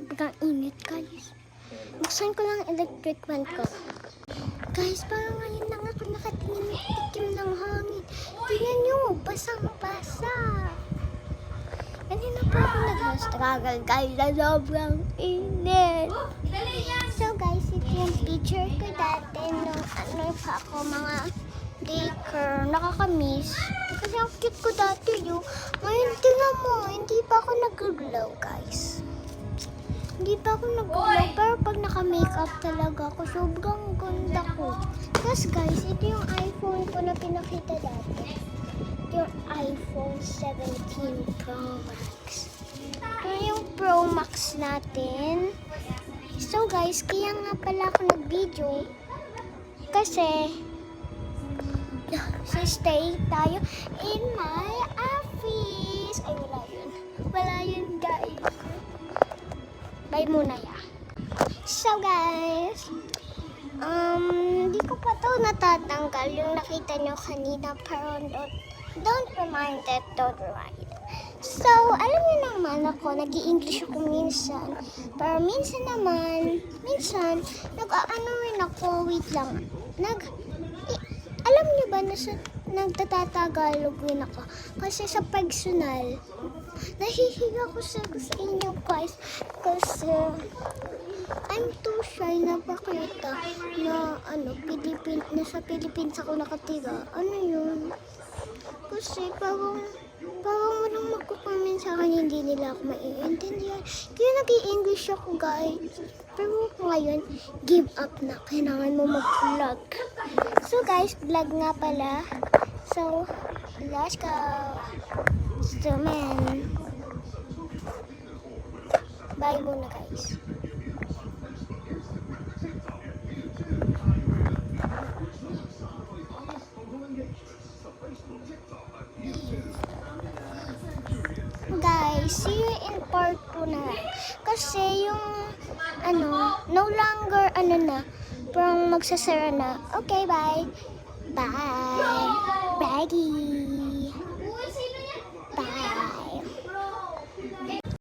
Sobrang init, guys. Buksan ko lang electric fan ko. Guys, parang ngayon lang ako nakatingin ng tikim ng hangin. Tingnan nyo, basang-basa. Kanina pa ako nag-struggle, guys, na sobrang init. So, guys, ito yung picture ko dati nung ano pa ako, mga daycare. Nakakamiss. Kasi ang cute ko dati yun. Ngayon, tingnan mo, hindi pa ako nag-glow, guys. Hindi pa ako nag-glow, pero pag naka-makeup talaga ako, sobrang ganda ko. Tapos guys, ito yung iPhone ko na pinakita dati. Yung iPhone 17 Pro Max. Ito yung Pro Max natin. So guys, kaya nga pala ako nag-video. Kasi, stay tayo in my office. Ay, wala yun. Wala yun, guys. Bye muna ya. So guys, hindi ko pa to natatanggal yung nakita nyo kanina, pero don't remind it, don't remind. So, alam niyo naman ako, nag-i-English ako minsan. Pero minsan naman, nag-ano rin ako, wait lang. Alam niyo ba na nagtatatagalog rin ako? Kasi sa personal, nahihiga ko sa inyo guys kasi I'm too shy na pakita na nasa Philippines ako nakatira. Ano yun? Kasi parang walang magkukomment sa akin, hindi nila ako maiintindihan. Kaya nag-i-English ako guys. Pero ngayon, give up na. Kailangan mo mag-vlog. So guys, vlog nga pala. So, let's go. So man, bye muna guys. Guys, see you in part 2 na lang. Kasi yung no longer parang magsasara na. Okay, bye. Bye. Bye.